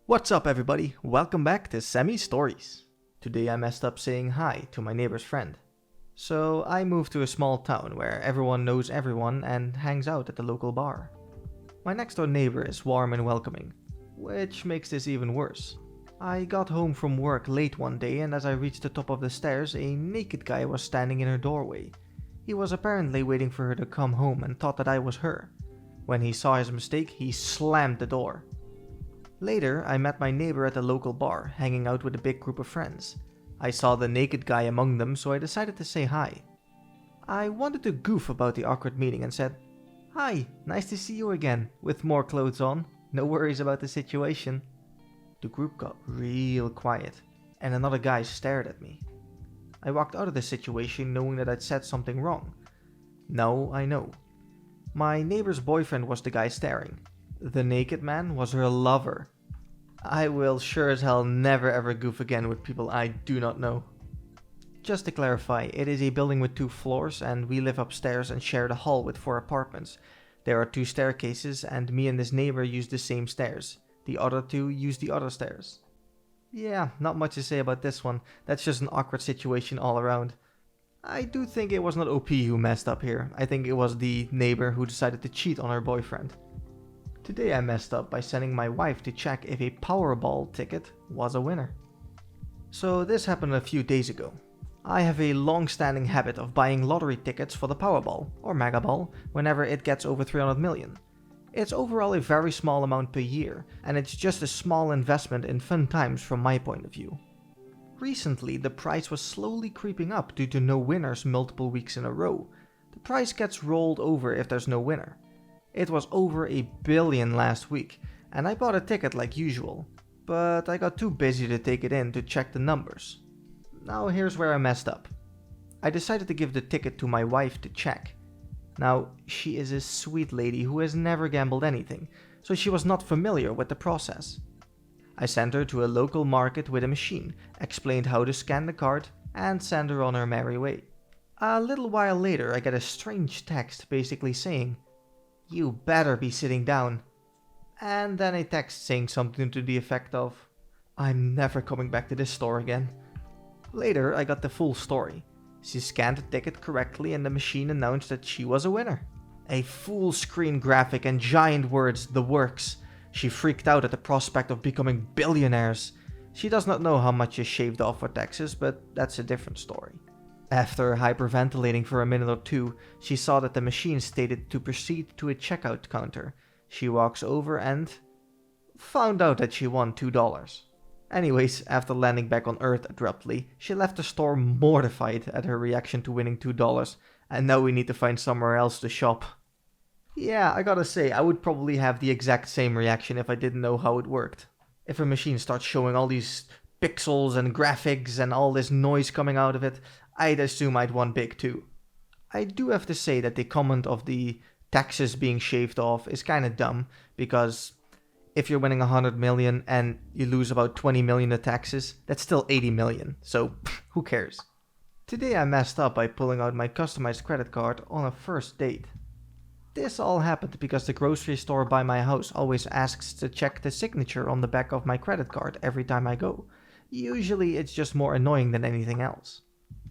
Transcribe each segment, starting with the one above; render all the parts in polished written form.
What's up everybody, welcome back to Semi Stories. Today I messed up saying hi to my neighbor's friend. So I moved to a small town where everyone knows everyone and hangs out at the local bar. My next door neighbor is warm and welcoming, which makes this even worse. I got home from work late one day and as I reached the top of the stairs, a naked guy was standing in her doorway. He was apparently waiting for her to come home and thought that I was her. When he saw his mistake, he slammed the door. Later, I met my neighbor at the local bar, hanging out with a big group of friends. I saw the naked guy among them, so I decided to say hi. I wanted to goof about the awkward meeting and said, "Hi, nice to see you again, with more clothes on. No worries about the situation." The group got real quiet, and another guy stared at me. I walked out of the situation knowing that I'd said something wrong. Now I know. My neighbor's boyfriend was the guy staring. The naked man was her lover. I will sure as hell never ever goof again with people I do not know. Just to clarify, it is a building with 2 floors and we live upstairs and share the hall with 4 apartments. There are 2 staircases and me and this neighbor use the same stairs. The other 2 use the other stairs. Yeah, not much to say about this one. That's just an awkward situation all around. I do think it was not OP who messed up here. I think it was the neighbor who decided to cheat on her boyfriend. Today I messed up by sending my wife to check if a Powerball ticket was a winner. So this happened a few days ago. I have a long-standing habit of buying lottery tickets for the Powerball, or Megaball, whenever it gets over 300 million. It's overall a very small amount per year, and it's just a small investment in fun times from my point of view. Recently, the price was slowly creeping up due to no winners multiple weeks in a row. The price gets rolled over if there's no winner. It was over $1 billion last week, and I bought a ticket like usual, but I got too busy to take it in to check the numbers. Now here's where I messed up. I decided to give the ticket to my wife to check. Now, she is a sweet lady who has never gambled anything, so she was not familiar with the process. I sent her to a local market with a machine, explained how to scan the card, and sent her on her merry way. A little while later I get a strange text basically saying, "You better be sitting down." And then a text saying something to the effect of, "I'm never coming back to this store again." Later, I got the full story. She scanned the ticket correctly and the machine announced that she was a winner. A full screen graphic and giant words, the works. She freaked out at the prospect of becoming billionaires. She does not know how much is shaved off for taxes, but that's a different story. After hyperventilating for a minute or 2, she saw that the machine stated to proceed to a checkout counter. She walks over and found out that she won $2. Anyways, after landing back on Earth abruptly, she left the store mortified at her reaction to winning $2, and now we need to find somewhere else to shop. Yeah, I gotta say, I would probably have the exact same reaction if I didn't know how it worked. If a machine starts showing all these pixels and graphics and all this noise coming out of it, I'd assume I'd won big too. I do have to say that the comment of the taxes being shaved off is kinda dumb, because if you're winning 100 million and you lose about 20 million in taxes, that's still 80 million, so who cares? Today I messed up by pulling out my customized credit card on a first date. This all happened because the grocery store by my house always asks to check the signature on the back of my credit card every time I go. Usually it's just more annoying than anything else.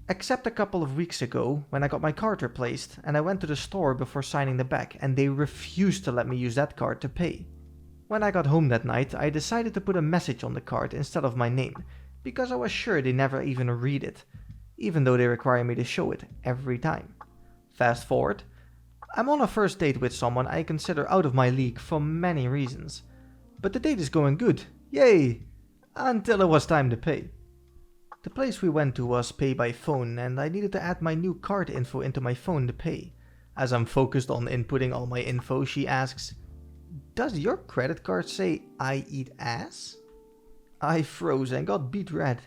Except a couple of weeks ago, when I got my card replaced, and I went to the store before signing the back, and they refused to let me use that card to pay. When I got home that night, I decided to put a message on the card instead of my name, because I was sure they never even read it, even though they require me to show it every time. Fast forward, I'm on a first date with someone I consider out of my league for many reasons. But the date is going good, yay! Until it was time to pay. The place we went to was pay by phone and I needed to add my new card info into my phone to pay. As I'm focused on inputting all my info, she asks, "Does your credit card say I eat ass?" I froze and got beet red.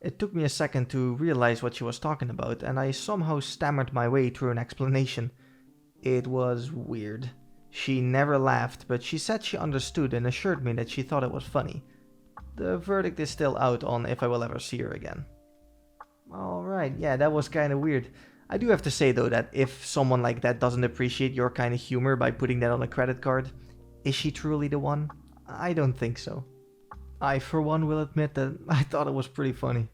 It took me a second to realize what she was talking about and I somehow stammered my way through an explanation. It was weird. She never laughed, but she said she understood and assured me that she thought it was funny. The verdict is still out on if I will ever see her again. Alright, yeah, that was kinda weird. I do have to say though that if someone like that doesn't appreciate your kind of humor by putting that on a credit card, is she truly the one? I don't think so. I for one will admit that I thought it was pretty funny.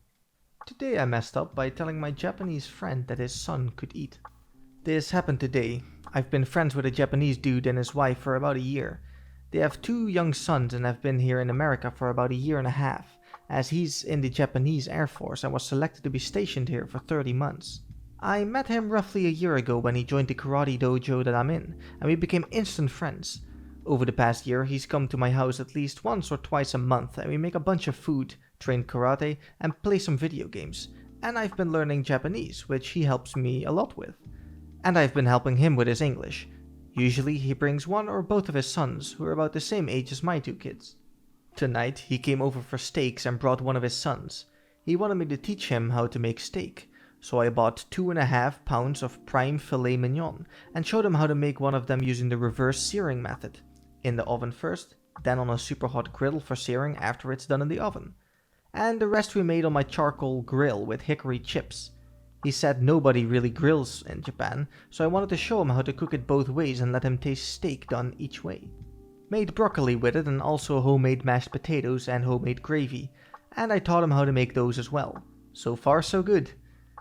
Today I messed up by telling my Japanese friend that his son could eat. This happened today. I've been friends with a Japanese dude and his wife for about a year. They have 2 young sons and have been here in America for about a year and a half, as he's in the Japanese Air Force and was selected to be stationed here for 30 months. I met him roughly a year ago when he joined the karate dojo that I'm in, and we became instant friends. Over the past year, he's come to my house at least once or twice a month, and we make a bunch of food, train karate, and play some video games. And I've been learning Japanese, which he helps me a lot with. And I've been helping him with his English. Usually he brings one or both of his sons, who are about the same age as my 2 kids. Tonight, he came over for steaks and brought one of his sons. He wanted me to teach him how to make steak. So I bought 2.5 pounds of prime filet mignon and showed him how to make one of them using the reverse searing method. In the oven first, then on a super hot griddle for searing after it's done in the oven. And the rest we made on my charcoal grill with hickory chips. He said nobody really grills in Japan, so I wanted to show him how to cook it both ways and let him taste steak done each way. Made broccoli with it and also homemade mashed potatoes and homemade gravy, and I taught him how to make those as well. So far so good.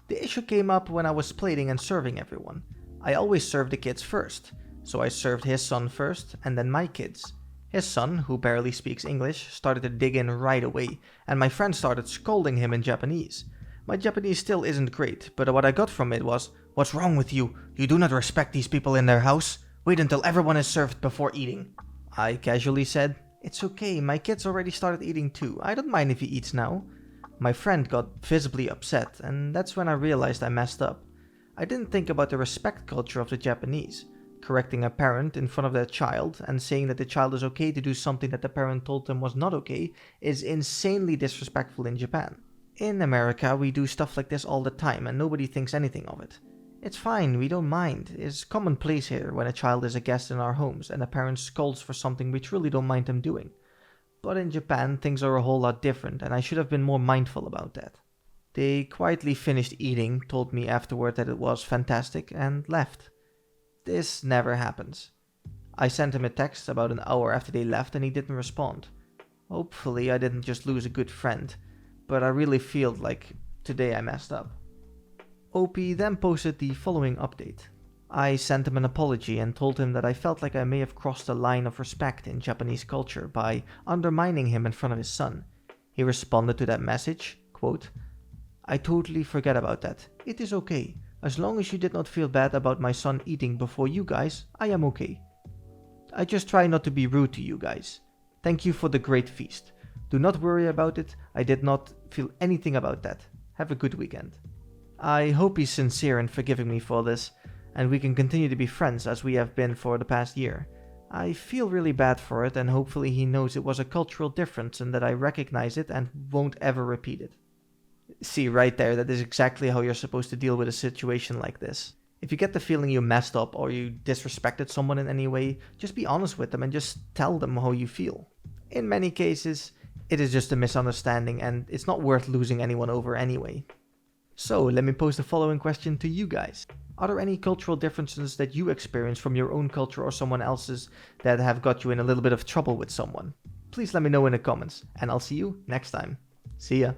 The issue came up when I was plating and serving everyone. I always serve the kids first, so I served his son first and then my kids. His son, who barely speaks English, started to dig in right away, and my friend started scolding him in Japanese. My Japanese still isn't great, but what I got from it was, "What's wrong with you? You do not respect these people in their house? Wait until everyone is served before eating." I casually said, "It's okay, my kids already started eating too. I don't mind if he eats now." My friend got visibly upset, and that's when I realized I messed up. I didn't think about the respect culture of the Japanese. Correcting a parent in front of their child and saying that the child is okay to do something that the parent told them was not okay is insanely disrespectful in Japan. In America, we do stuff like this all the time and nobody thinks anything of it. It's fine, we don't mind. It's commonplace here when a child is a guest in our homes and a parent scolds for something we truly don't mind them doing. But in Japan, things are a whole lot different, and I should have been more mindful about that. They quietly finished eating, told me afterward that it was fantastic, and left. This never happens. I sent him a text about an hour after they left, and he didn't respond. Hopefully, I didn't just lose a good friend, but I really feel like today I messed up. OP then posted the following update. I sent him an apology and told him that I felt like I may have crossed a line of respect in Japanese culture by undermining him in front of his son. He responded to that message, quote, "I totally forget about that. It is okay. As long as you did not feel bad about my son eating before you guys, I am okay. I just try not to be rude to you guys. Thank you for the great feast. Do not worry about it. I did not feel anything about that. Have a good weekend." I hope he's sincere in forgiving me for this, and we can continue to be friends as we have been for the past year. I feel really bad for it, and hopefully he knows it was a cultural difference and that I recognize it and won't ever repeat it. See, right there, that is exactly how you're supposed to deal with a situation like this. If you get the feeling you messed up or you disrespected someone in any way, just be honest with them and just tell them how you feel. In many cases, it is just a misunderstanding and it's not worth losing anyone over anyway. So, let me pose the following question to you guys. Are there any cultural differences that you experience from your own culture or someone else's that have got you in a little bit of trouble with someone? Please let me know in the comments, and I'll see you next time. See ya.